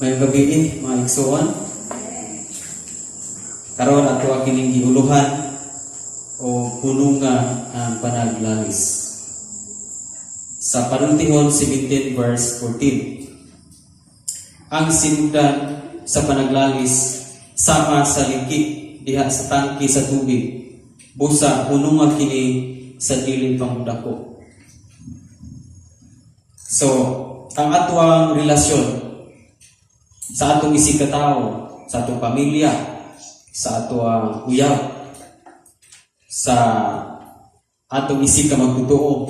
May gabi mga igsoon. Karon ato kining gihuluhan o puno nga ang panaglalis. Sa Panultihon 17 verse 14. Ang sinugdan sa panaglalis sama sa liki diha sa tangke sa tubig. Busa puno nga kini sa diling pangudako. So, ang atuang relasyon sa atong isig katao, sa atong pamilya, sa atong uyab, sa atong isig ka magtotoo,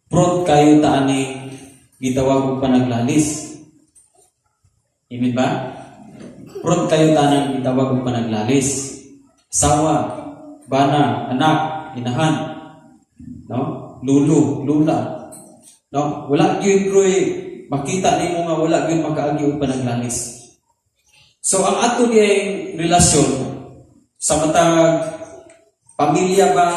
prod kayo taani gitawag og panaglalis. Amen ba? Prod kayo taani gitawag og panaglalis. Asawa, bana, anak, inahan, no? Lulu, lula, no? Wala gyud roy makita nimo nga wala gyud makaagi og panaglalis. So ang ato diyang relasyon sa matag pamilya ba,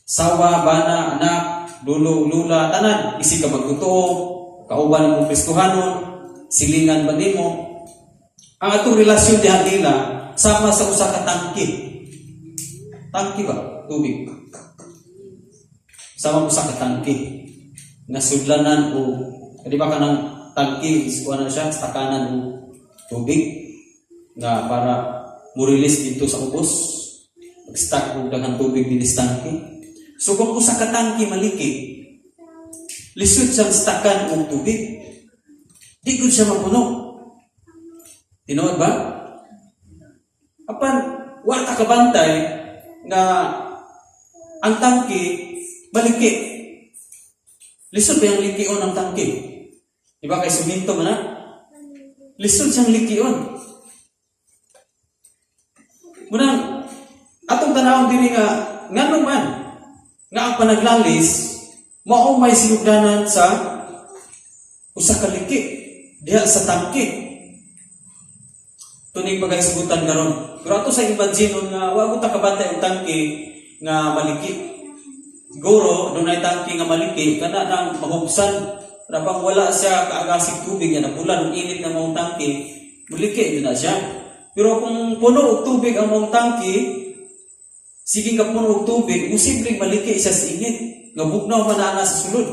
sawa, bana, anak, lulo, lula, tanan, isig ka magtotoo, kauban mo Kristohanon, silingan ba nimo? Ang atong relasyon diha nila sama sa usa ka tangke. Tangke ba? Tubig. Sama usa ka tangke nga sudlanan o di ba kanang tangke is kuha na siya, stakanan o tubig nga para mo-release dito sa ubos. Mag-stack o daghang tubig din sa tangke. So kung usa ka tangke maliki, lisod siyang stakan o tubig, di gud siya mapuno. Tinuod ba? Apan, wa ka kabantay nga ang tangke maliki. Lisod ba yung likion ng tangke? Diba kay suminto man na? Lisod siyang likion. Munang, atong tanawang diri nga, nga naman, nga ang panaglalis, mao may sinugdanan sa usa ka liki, diha sa tangke. Tuning pagkaisugutan karon. Pero ato sa imagine nga, wag ta kabantay ang tangke nga maliki. Siguro, doon ay tangke nga maliki, kana nang mahubsan, rapang wala siya kaagasig tubig, yan ang ulan, ang init na mong tangke, maliki din na siya. Pero kung puno og tubig ang mong tangke, sige ka puno og tubig, posibleng maliki siya sa init, nga bugnaw manana sa sulod.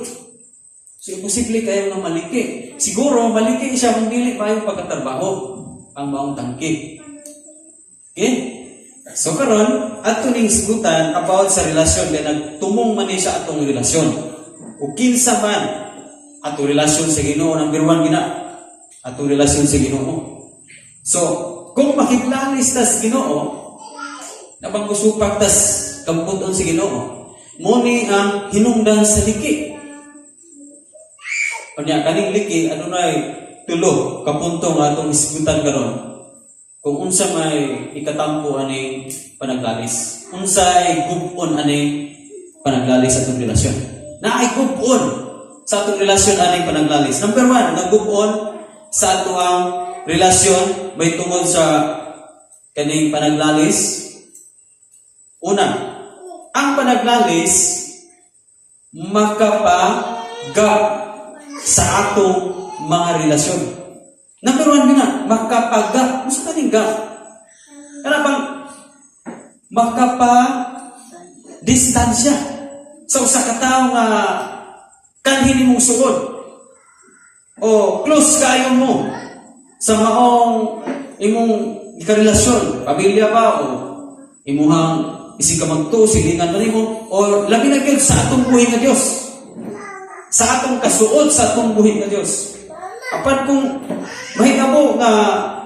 So, posible kayo nga maliki. Siguro, maliki siya kung dili pa yung pagkatrabaho ang maong tangke. Okay? So karon ato ning sigutan about sa relasyon kay nagtumong man ni sa atong relasyon. Ug kinsa man ato relasyon sa Ginoo, number 1 gina. Ato relasyon sa Ginoo. So kung makiglalis ta sa Ginoo, nabanggusupak tas kamputon sa Ginoo, mo ni ang hinungdan sa liki. Unya kaning liki adunay tulo ka punto nga atong isigutan karon. Kung unsa may ikatampo ani panaglalis, unsa ay gubon ani panaglalis sa atong relasyon. Na ay gubon sa atong relasyon ani panaglalis. Number 1, nagubon sa atong relasyon may tungod sa kaning panaglalis. Una, ang panaglalis makapagap sa atong mga relasyon. Number 1 na, makapagap. Gusto ka ning gap? Kaya bang makapadistansya sa usa ka tawo nga kanhin imong suod o close kayo mo sa maong imong ikarelasyon, pamilya ba o imuhang isig ka magtuo, silingan ba nimo o labi na gyud sa atong buhi nga Dios, sa atong kasuod sa atong buhi nga Dios. Apan kung mahitabo nga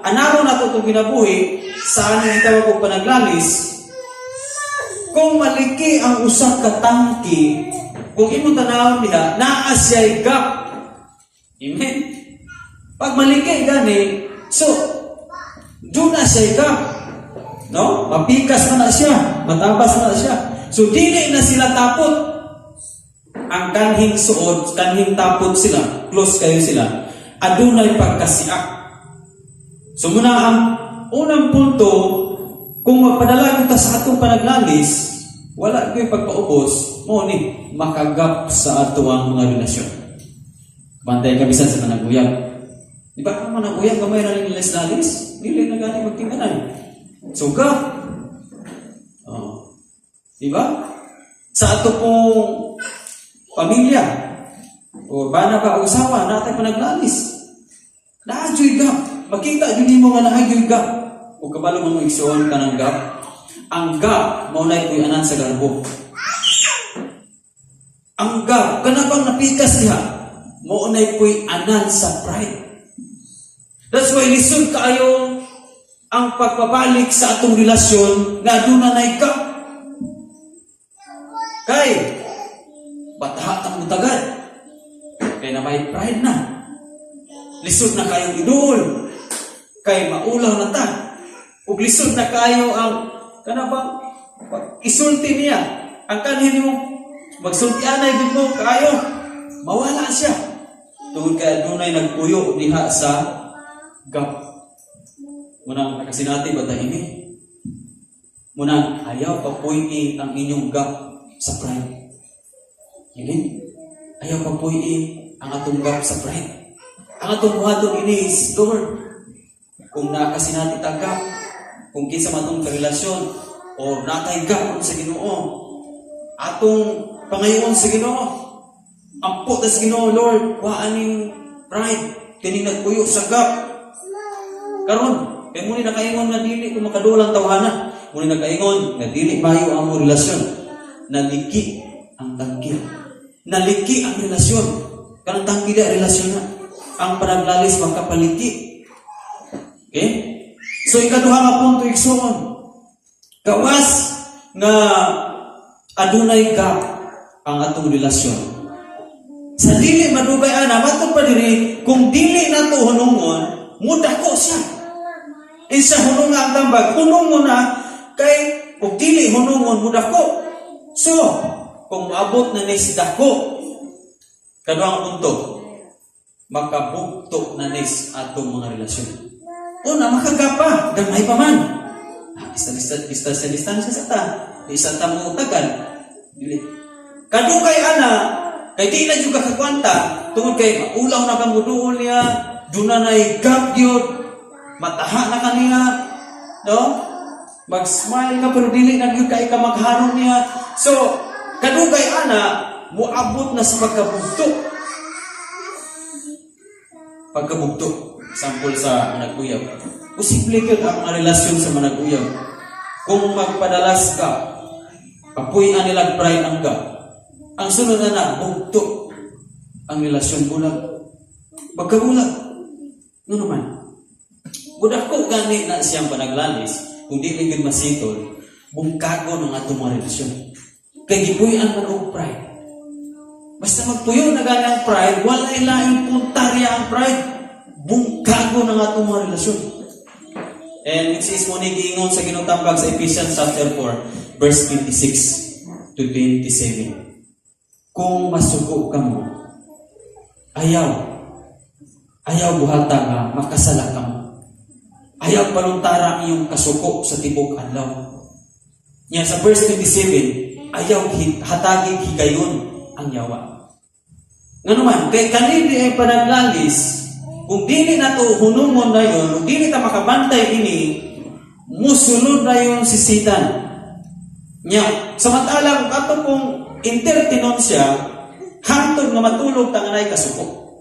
anaro na ito itong ginabuhi sa anong itawag o panaglalis, kung maliki ang usap ka tangke, kung imong tanawon niya, naa siya'y gap. Amen? Pag maliki gani, so, doon na siya'y gap. No? Mapikas na siya, matabas na siya. So, dili na sila tapot. Ang kanhing suod, kanhing tapot sila, close kayo sila, adunay pagkasiak. So muna ang unang punto, kung magpadala kita sa atong panaglalis, wala ko'y pagpaubos, mo ni makagap sa atuang mga relasyon. Bantay kabisan sa panaguyab. Di ba ka man ang uyang gamay na lilis-lalis? Dili na gani magtingganan. Suga. Oh. Di ba? Sa ato pong pamilya, o bana ba o usawa, natay pa naglalis. Naadyoy gap. Makita yun mo nga naadyoy gap. O kabalo mo iksuon ka ng gap. Ang gap, maunay ko'y anan sa garbo. Ang gap, kanabang napikas niya, maunay ko'y anan sa pride. That's why lisod kaayo ang pagpabalik sa atong relasyon nga aduna nay gap. Kay bataha ang mutagad. Kay na may pride na. Lisod na kayong idol. Kay maulaw na ta. Ug lisod na kayo ang kanabang isulti niya. Ang kanhin mo magsultianay gud mo kayo. Mawala siya. Tungod kay adunay nagpuyo diha sa gap. Munang nakasinati ba tayo ini? Munang ayaw papuy ang inyong gap sa pride. Hindi? Ayaw papuy ang atong gap sa pride. Ang atong buhaton ini is, Lord, kung nakasinati ta gap, kung kinsa matong karelasyon, o natay gap sa Ginoo, atong pangayon sa Ginoo, ampo ta sa Ginoo, Lord, waaning pride, kining nagpuyo sa gap. Karon, kay muni nakaingon nga dili ko makadulang tawhana. Muni nakaingon nga dili mayo ang mong relasyon. Naliki ang tangki. Naliki ang relasyon. Kanang tangki da relasyon na. Ang panaglalis magkapaliki. Okay? So ikaduha nga punto igsuon. Gawas nga adunay gap ang atong relasyon. Sa dili madugay ana matod pa diri kung dili nato hunungon, mudako siya. Isa hunong nga ang tambag, hunong mo na, kay kung dili hunongon mo dako. So, kung maabot na ni si dako, kaduang punto, makabugto na nis atong mga relasyon. Una, makagapa, gamay pa man. Distansya sa ta. Isa ta mo tagal. Kadung kay ana, kay di na juga kakwanta, tungod kay maulaw na kang muduol niya, duna na'y gap yun, mataha na kanina, no? Mag-smile ka pero dili na gyud kay ka maghanon niya. So, kadugay ana moabot na sa pagkabugto. Pagkabugto, sample sa manag-uyab. Posible gyud ang mga relasyon sa manag-uyab. Kung magpadalas ka, papuy-an nilang pride ang ka. Ang sunod na bugto ang relasyon bulag. Pagkabulag, no naman. Budak ko gani na siyang panaglalis, kung di ligid masitol, bungkago ng atong mga relasyon. Kaya gipuyan man og pride. Basta magpuyo na gani ang pride, wala ilaing puntarya ang pride. Bungkago ng atong mga relasyon. And it says mo ni giingon sa ginutambag sa Ephesians chapter 4, verse 26 to 27. Kung masuko ka mo, ayaw buhata nga makasala ka mo. Ayaw paluntara ang iyong kasuko sa tibok adlaw. Yan sa verse 27, ayaw hatagig higayon ang yawa. Nga naman, kay kanili ay panaglalis, kung dili na to hunumon na yun, kung dili ta makabantay ini, musulod na yung sisitan. Nya, samantalang ato pong entertainon siya, hangtod nga matulog tanganay kasuko.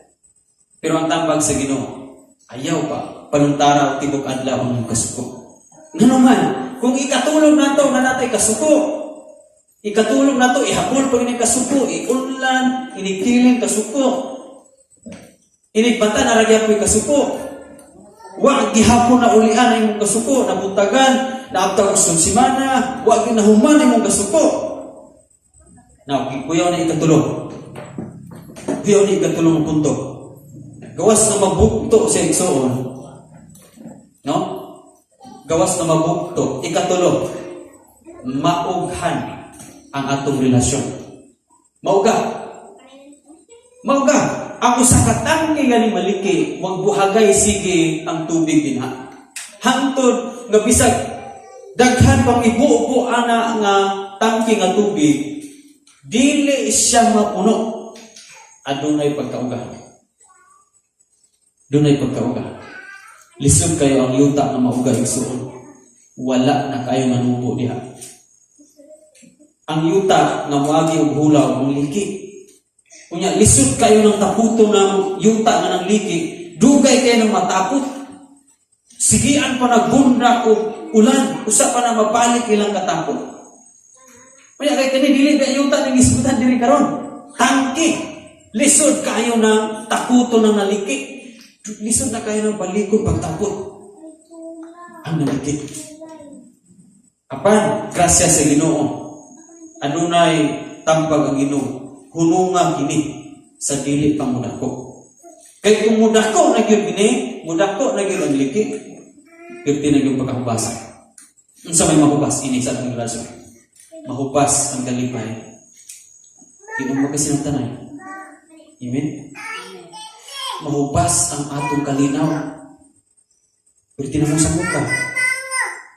Pero ang tambag sa Ginoo, ayaw pa paluntara o tibok adlaw ang kasuko. Nga naman, kung ikatulog na to na natay kasuko, ikatulog na to, ihapol pag ining kasuko, iunlan, inikiling kasuko, inigbata na ragya po'y kasuko, wag gihapon na ulian ay mong kasuko, nabutagan, naabtag usong simana, wag ginahuman ay mong kasuko. Now, kuyaw na ikatulog. Kuyaw na ikatulog punto. Gawas na mabukto sa igsoon. No? Gawas na mabukto. Ikatulog. Maughan ang atong relasyon. Mauga. Ang usakatang nga ni maliki, magbuhagay sige ang tubig dinha. Hangtod nga bisag daghan pang ibuo ana nga tangke nga tubig, dili siya mapuno. Adunay pagkauga. Doon ay pagkauga. Lisod kayo ang yuta na mauga igsuon. Wala na kayo manubo diha. Ang yuta nga moagi og hulaw ang liki. Kunya lisod kayo ng taputo ng yuta nga ng liki, dugay kayo ng matapot. Sigian pa nagbunda o ulan, usa pa na mabalik ilang katapot. Kunya kay kini dili ba yuta ning isgutan diri karon. Tangki. Lisod kayo ng taputo ng naliki. Lisod na kayo ng balikod pagtapot. Ang naliki. Apan grasya sa Ginoo. Adunay tambag ang Ginoo, hununga kini sa dili pang mudako. Kay kung mudako na gyud kini, mudako na gyud ang liki, pirti na gyud pagkahubasa. Unsa may mahubas ini sa atong relasyon? Mahubas ang kalipay. Kinumba kasi ng tanay. Amen. Mahubas ang atong kalinaw. Pirti na mo sa muka.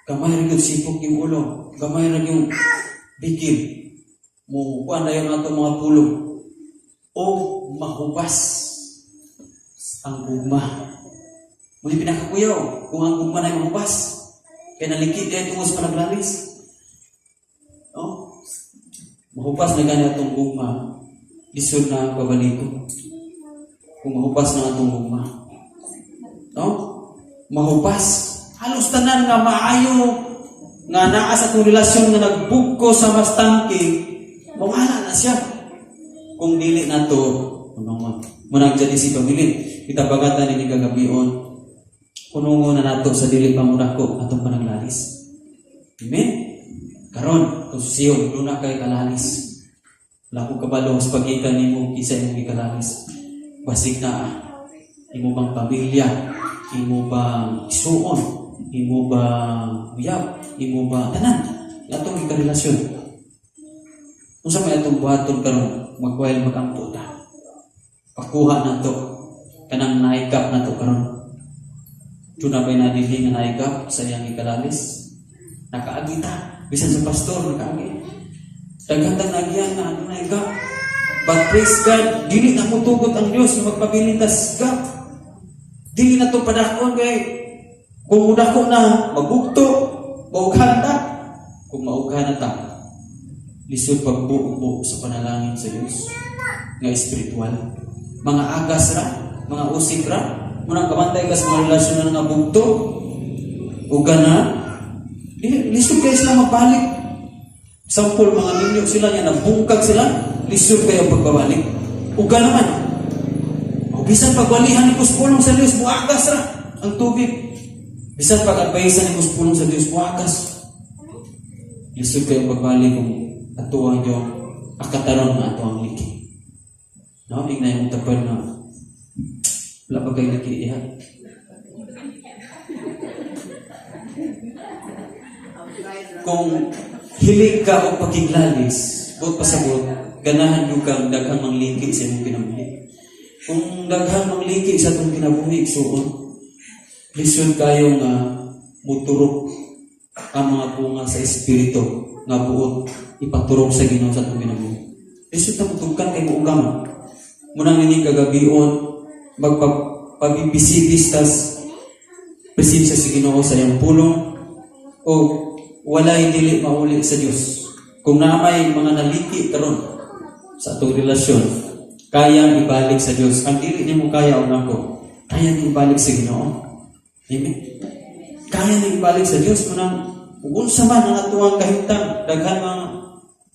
Gamay ra gyud sipok yung ulo, gamay ra yung bigil. Mukuha na yung atong mga pulong. O mahubas ang gugma. Muli pinakakuyaw kung ang gugma na yung mahubas. Kaya nalikid kaya tungos pa naglalis. No? Mahubas na gani atong gugma. Lisod na babaliko. Kung mahubas na atong gugma. No? Mahubas. Halos tanan nga maayo nga naa sa itong relasyon nga nagbugko sa mas tangki, mawala na siya. Kung dili na ito, munang dyan si pamilin, itabagatan ni kagabion, punungo na nato sa dili pamudako atong panaglalis. Amen? Karon, kung susiyon, doon na kay kalalis. Wala kong kabalo, sa pagkikan ni mo, kisa mo kalalis. Basig na, imo bang pamilya, imo bang isuon, imo bang uyab, imo ba tanan atong ikarelasyon. Unsa may atong buhaton karon magwayl magampo ta. Pakuha nato kanang naikap nato karon. Tuna bay na dili nga naikap sa iyang ikalalis. Nakaagita bisan sa pastor nakaagi. Daghang nagyan na ano naikap. But praise God, dili na mutugot ang Dios na magpabilitas ka. Dili na to padakon kay kung mudako na magugto maughan ta. Kung maughan na ta, lisod pagbuo sa panalangin sa Diyos nga espiritual. Mga agas ra, mga usik ra, munang kamantay ka sa mga relasyon na nga bugto, ugan na, lisod kayo sila magbalik. Sampol, mga ninyo sila nga nabungkag sila, lisod kayo pagbabalik. Ugan naman. O bisan pagwalihan ni kuspulong sa Diyos, muagas ra ang tubig. Bisan pag-advisean ni kuspulong sa Diyos, muagas. Lisod kayo pagbalik kung atuang yung akataron na atuang liki. No, ignay yung tapal na wala pa kayo liki iha. Kung hilig ka o pagiglalis, buot pasabot, ganahan yung kang daghang mangliki sa imong kinabuhi. Kung daghang mangliki sa itong kinabuhi, suon, lisod kayo nga muturok ang mga bunga sa espiritu nga buot ipaturok sa Ginoo sa itong kinabuhi. Lisod na mutugkan kay muugang. Munang nini kagabion, magpagpagibisibis tas presensya sa Ginoo sa iyang pulong o walay dili mauli sa Dios. Kung naamay mga naliki karon sa atong relasyon, kayang ibalik sa Dios. Ang dili nimo kaya o nako, kaya nimo ibalik sa Ginoo. Amen. Kaya nimo ibalik sa Dios munang unsa man ang atuang kahimtang, daghan mga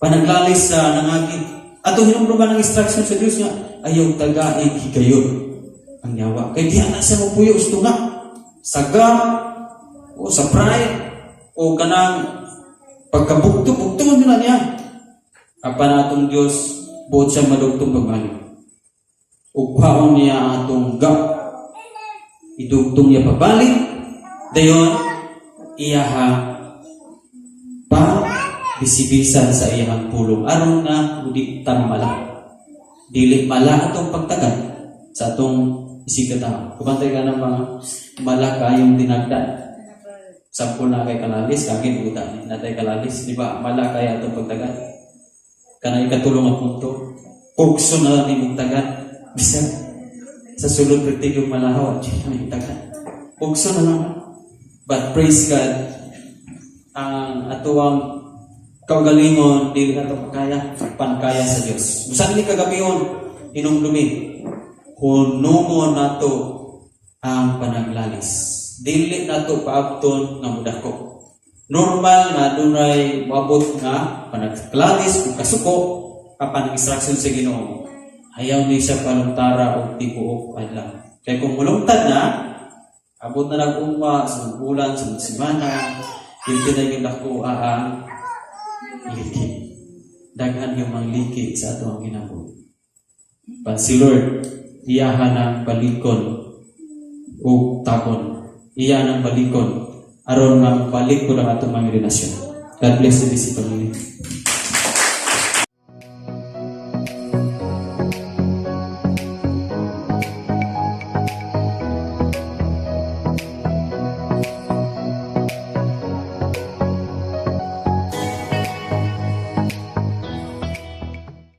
panaglalis sa nangagi. Atong hinumduman ng instruction sa Dios nga ayaw tagaig higayon ang nyawa. Kay di ana sa mapuyo ustunga, sagam o sa pride o kanang pagkabugto-bugto nila niya. Apan atong Dios buot siya madugtong pagbalik. Ug kwaon niya atong gap idugtong niya pabalik. Dayon iyaha pa bisibisan sa iyang pulong aron nga udi ta mamala. Dili mala atong pagtagad sa atong isigata. Kubantay ka ng mga mala kayong dinagdan. Sampol na kay kalalis, kagin buta ni natay kalalis, di ba? Mala kay atong pagtagad. Kanay katulong ang punto. Kugso na ni mong tagad. Bisan sa sulod perti yung malahaw at may tagan. Pugso na lang. But praise God, ang atuang kaugalingon, dili na ito pankaya sa Diyos. Busan ni kagabiyon, inumlumi, hunungon na ito ang panaglalis. Dili na ito paabton ng mudako. Normal na dunay wabot nga panaglalis o kasuko kapan instruction sa Ginoo. Ayaw ni siya paluntara o tibuok adlaw. Kaya kung mulungtad na, abot na nag-uma sa bulan, sa semana, hindi na yung nakuha ang liki. Daghan yung mga liki sa ato ang ginagawa. But si Lord, iyahan ang balikon o tapon. Iyahan ang balikon aron nga balik po ng atong mga relasyon. God bless you this evening.